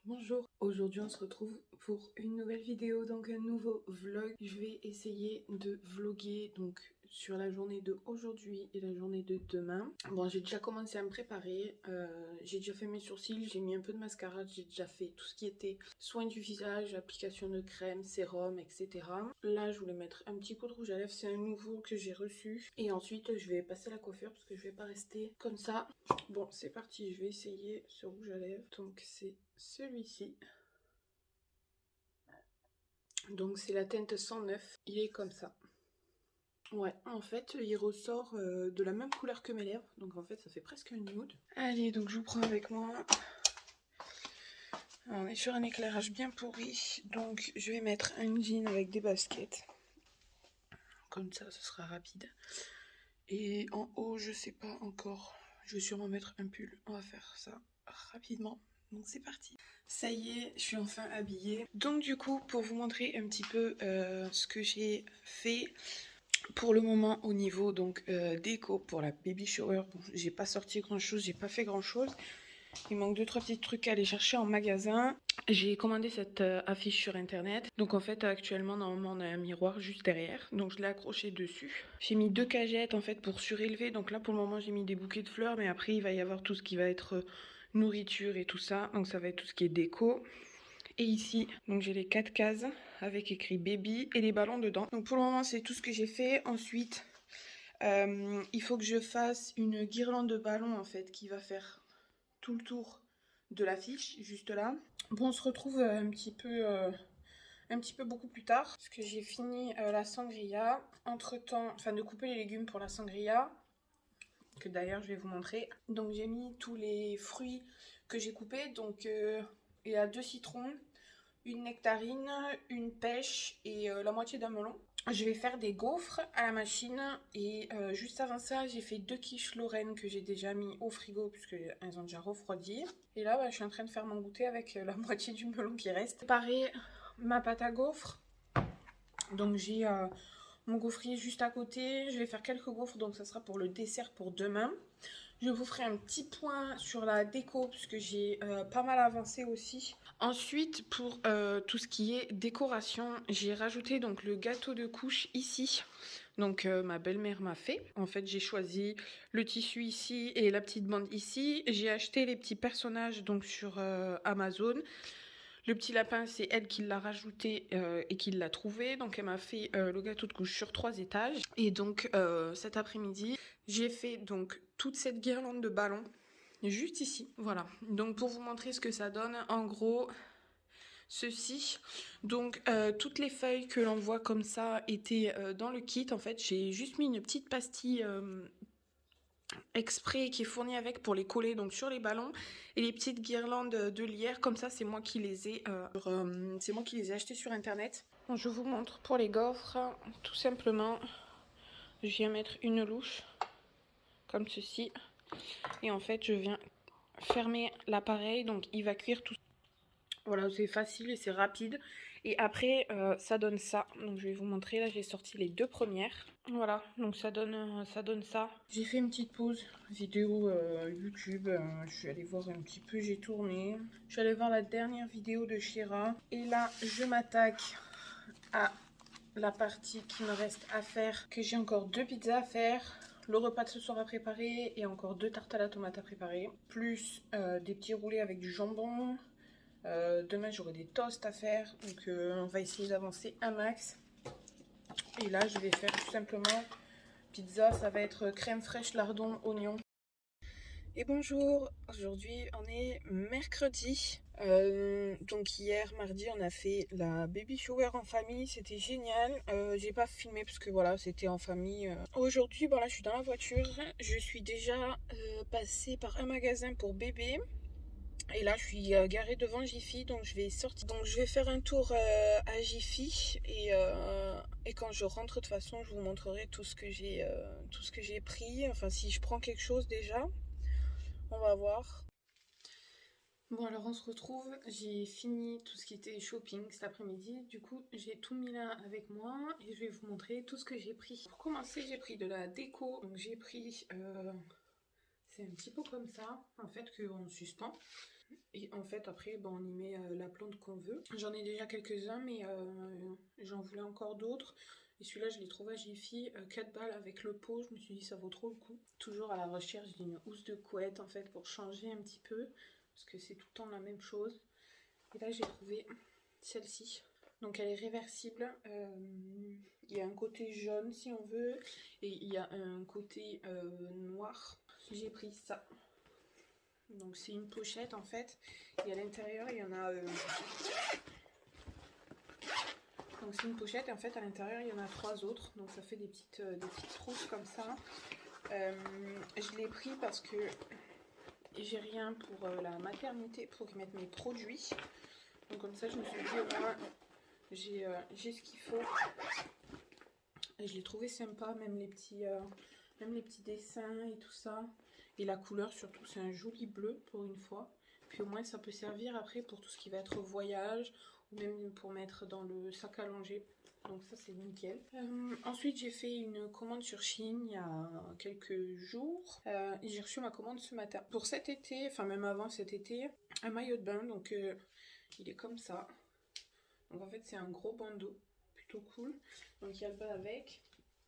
Bonjour, aujourd'hui on se retrouve pour une nouvelle vidéo, donc un nouveau vlog. Je vais essayer de vlogger donc sur la journée de aujourd'hui et la journée de demain. Bon, j'ai déjà commencé à me préparer, j'ai déjà fait mes sourcils, j'ai mis un peu de mascara, j'ai déjà fait tout ce qui était soin du visage, application de crème, sérum, etc. Là je voulais mettre un petit pot de rouge à lèvres, c'est un nouveau que j'ai reçu. Et ensuite je vais passer à la coiffure parce que je vais pas rester comme ça. Bon, c'est parti, je vais essayer ce rouge à lèvres. Donc c'est celui-ci. Donc c'est la teinte 109. Il est comme ça. Ouais, en fait, il ressort de la même couleur que mes lèvres. Donc en fait, ça fait presque un nude. Allez, donc je vous prends avec moi. On est sur un éclairage bien pourri. Donc je vais mettre un jean avec des baskets. Comme ça, ce sera rapide. Et en haut, je sais pas encore. Je vais sûrement mettre un pull. On va faire ça rapidement. Donc c'est parti. Ça y est, je suis enfin habillée. Donc du coup, pour vous montrer un petit peu ce que j'ai fait pour le moment au niveau donc déco pour la baby shower. Bon, j'ai pas sorti grand chose, j'ai pas fait grand chose. Il manque 2-3 petits trucs à aller chercher en magasin. J'ai commandé cette affiche sur internet. Donc en fait actuellement normalement on a un miroir juste derrière. Donc je l'ai accroché dessus. J'ai mis 2 cagettes en fait pour surélever. Donc là pour le moment j'ai mis des bouquets de fleurs. Mais après il va y avoir tout ce qui va être nourriture et tout ça. Donc ça va être tout ce qui est déco. Et ici donc j'ai les 4 cases avec écrit baby et les ballons dedans. Donc pour le moment c'est tout ce que j'ai fait. Ensuite il faut que je fasse une guirlande de ballons en fait qui va faire tout le tour de l'affiche juste là. Bon, on se retrouve un petit peu beaucoup plus tard parce que j'ai fini la sangria. Entre temps, enfin de couper les légumes pour la sangria, que d'ailleurs je vais vous montrer. Donc j'ai mis tous les fruits que j'ai coupés. Donc il y a 2 citrons, une nectarine, une pêche et la moitié d'un melon. Je vais faire des gaufres à la machine et juste avant ça j'ai fait 2 quiches Lorraine que j'ai déjà mis au frigo puisque elles ont déjà refroidi. Et là je suis en train de faire mon goûter avec la moitié du melon qui reste. Préparer ma pâte à gaufres. Donc j'ai mon gaufrier juste à côté. Je vais faire quelques gaufres donc ça sera pour le dessert pour demain. Je vous ferai un petit point sur la déco puisque j'ai pas mal avancé aussi. Ensuite, pour tout ce qui est décoration, j'ai rajouté donc le gâteau de couche ici. Donc ma belle-mère m'a fait. En fait, j'ai choisi le tissu ici et la petite bande ici. J'ai acheté les petits personnages donc sur Amazon. Le petit lapin, c'est elle qui l'a rajouté et qui l'a trouvé. Donc elle m'a fait le gâteau de couche sur 3 étages. Et donc cet après-midi, j'ai fait donc toute cette guirlande de ballons juste ici. Voilà. Donc pour vous montrer ce que ça donne, en gros, ceci. Donc toutes les feuilles que l'on voit comme ça étaient dans le kit. En fait, j'ai juste mis une petite pastille exprès qui est fournie avec pour les coller donc sur les ballons et les petites guirlandes de lierre comme ça c'est moi qui les ai achetées sur internet. Bon, je vous montre pour les gaufres tout simplement. Je viens mettre une louche comme ceci et en fait je viens fermer l'appareil donc il va cuire tout. Voilà, c'est facile et c'est rapide. Et après, ça donne ça. Donc je vais vous montrer. Là, j'ai sorti les 2 premières. Voilà, donc ça donne ça. J'ai fait une petite pause vidéo YouTube. Je suis allée voir un petit peu, j'ai tourné. Je suis allée voir la dernière vidéo de Shira. Et là, je m'attaque à la partie qui me reste à faire. Que j'ai encore 2 pizzas à faire. Le repas de ce soir à préparer et encore 2 tartes à la tomate à préparer. Plus des petits roulés avec du jambon. Demain j'aurai des toasts à faire, donc on va essayer d'avancer un max. Et là je vais faire tout simplement pizza, ça va être crème fraîche, lardon, oignon. Et bonjour, aujourd'hui on est mercredi. Donc hier mardi on a fait la baby shower en famille, c'était génial. J'ai pas filmé parce que voilà c'était en famille. Aujourd'hui bon là je suis dans la voiture, je suis déjà passée par un magasin pour bébé. Et là, je suis garée devant Jiffy, donc je vais sortir. Donc je vais faire un tour à Jiffy et quand je rentre, de toute façon, je vous montrerai tout ce que j'ai pris. Enfin, si je prends quelque chose déjà, on va voir. Bon, alors on se retrouve. J'ai fini tout ce qui était shopping cet après-midi. Du coup, j'ai tout mis là avec moi et je vais vous montrer tout ce que j'ai pris. Pour commencer, j'ai pris de la déco. Donc j'ai pris, c'est un petit pot comme ça, en fait, qu'on suspend. Et en fait après on y met la plante qu'on veut. J'en ai déjà quelques-uns mais j'en voulais encore d'autres. Et celui-là je l'ai trouvé à Jiffy, 4 balles avec le pot, je me suis dit ça vaut trop le coup. Toujours à la recherche d'une housse de couette en fait pour changer un petit peu. Parce que c'est tout le temps la même chose. Et là j'ai trouvé celle-ci. Donc elle est réversible. Il y a un côté jaune si on veut. Et il y a un côté noir. J'ai pris ça. Donc c'est une pochette en fait. Et à l'intérieur il y en a... Donc c'est une pochette et en fait à l'intérieur il y en a 3 autres. Donc ça fait des petites trousses comme ça. Je l'ai pris parce que j'ai rien pour la maternité pour y mettre mes produits. Donc comme ça je me suis dit au moins j'ai ce qu'il faut. Et je l'ai trouvé sympa, même les petits dessins et tout ça. Et la couleur surtout, c'est un joli bleu pour une fois. Puis au moins ça peut servir après pour tout ce qui va être voyage ou même pour mettre dans le sac à langer. Donc ça c'est nickel. Ensuite j'ai fait une commande sur Shein il y a quelques jours. J'ai reçu ma commande ce matin. Pour cet été, enfin même avant cet été, un maillot de bain. Donc il est comme ça. Donc en fait c'est un gros bandeau. Plutôt cool. Donc il y a le bas avec.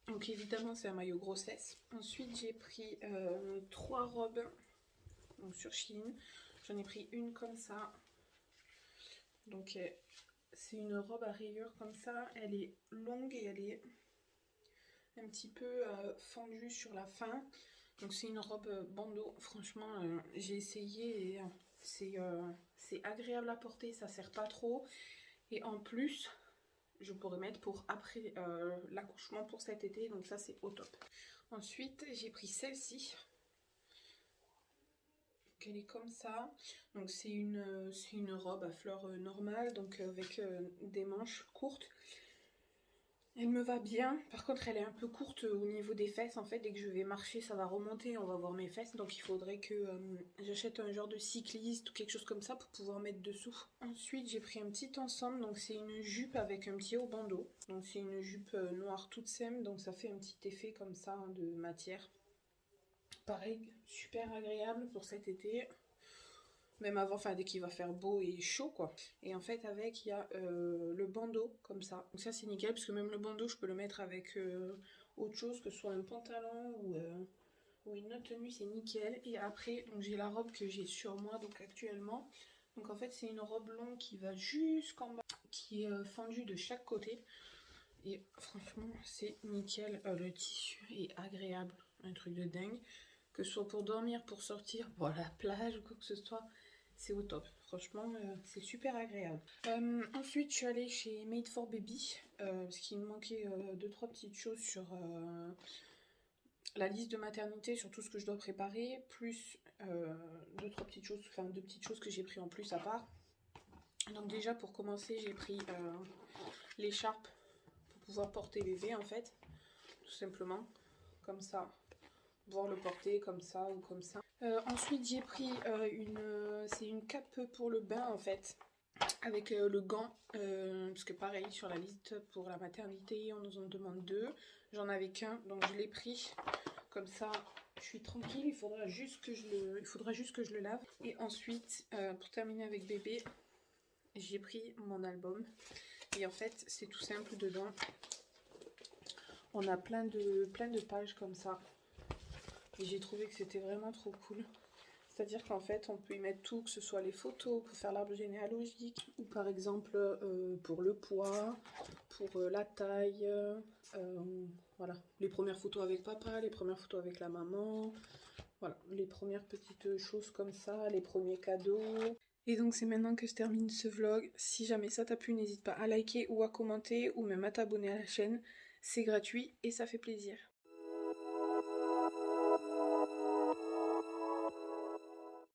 Donc évidemment c'est un maillot grossesse. Ensuite j'ai pris 3 robes donc, sur Shein. J'en ai pris une comme ça. Donc c'est une robe à rayures comme ça. Elle est longue et elle est un petit peu fendue sur la fin. Donc c'est une robe bandeau. Franchement j'ai essayé et c'est agréable à porter. Ça sert pas trop. Et en plus... je pourrais mettre pour après l'accouchement pour cet été, donc ça c'est au top. Ensuite j'ai pris celle-ci, elle est comme ça, donc c'est une robe à fleurs normale, donc avec des manches courtes. Elle me va bien, par contre elle est un peu courte au niveau des fesses en fait, dès que je vais marcher ça va remonter, on va voir mes fesses, donc il faudrait que j'achète un genre de cycliste ou quelque chose comme ça pour pouvoir mettre dessous. Ensuite j'ai pris un petit ensemble, donc c'est une jupe avec un petit haut bandeau, donc c'est une jupe noire toute simple, donc ça fait un petit effet comme ça hein, de matière. Pareil, super agréable pour cet été. Même avant, enfin dès qu'il va faire beau et chaud quoi. Et en fait avec il y a le bandeau comme ça. Donc ça c'est nickel parce que même le bandeau je peux le mettre avec autre chose, que ce soit un pantalon ou une autre tenue, c'est nickel. Et après donc j'ai la robe que j'ai sur moi donc actuellement. Donc en fait c'est une robe longue qui va jusqu'en bas, qui est fendue de chaque côté. Et franchement c'est nickel, le tissu est agréable, un truc de dingue. Que ce soit pour dormir, pour sortir, pour la plage ou quoi que ce soit, c'est au top. Franchement, c'est super agréable. Ensuite, je suis allée chez Made for Baby, parce qu'il me manquait 2-3 petites choses sur la liste de maternité, sur tout ce que je dois préparer, plus 2-3 petites choses, enfin 2 petites choses que j'ai pris en plus à part. Donc déjà, pour commencer, j'ai pris l'écharpe pour pouvoir porter bébé, en fait, tout simplement, comme ça. Pouvoir le porter comme ça ou comme ça. Ensuite j'ai pris c'est une cape pour le bain en fait, avec le gant, parce que pareil sur la liste pour la maternité on nous en demande 2, j'en avais qu'un donc je l'ai pris, comme ça je suis tranquille, il faudra juste que je le lave. Et ensuite pour terminer avec bébé, j'ai pris mon album et en fait c'est tout simple, dedans on a plein de pages comme ça. Et j'ai trouvé que c'était vraiment trop cool. C'est-à-dire qu'en fait, on peut y mettre tout, que ce soit les photos pour faire l'arbre généalogique, ou par exemple pour le poids, pour la taille, voilà. Les premières photos avec papa, les premières photos avec la maman, voilà. Les premières petites choses comme ça, les premiers cadeaux. Et donc c'est maintenant que je termine ce vlog. Si jamais ça t'a plu, n'hésite pas à liker ou à commenter, ou même à t'abonner à la chaîne. C'est gratuit et ça fait plaisir.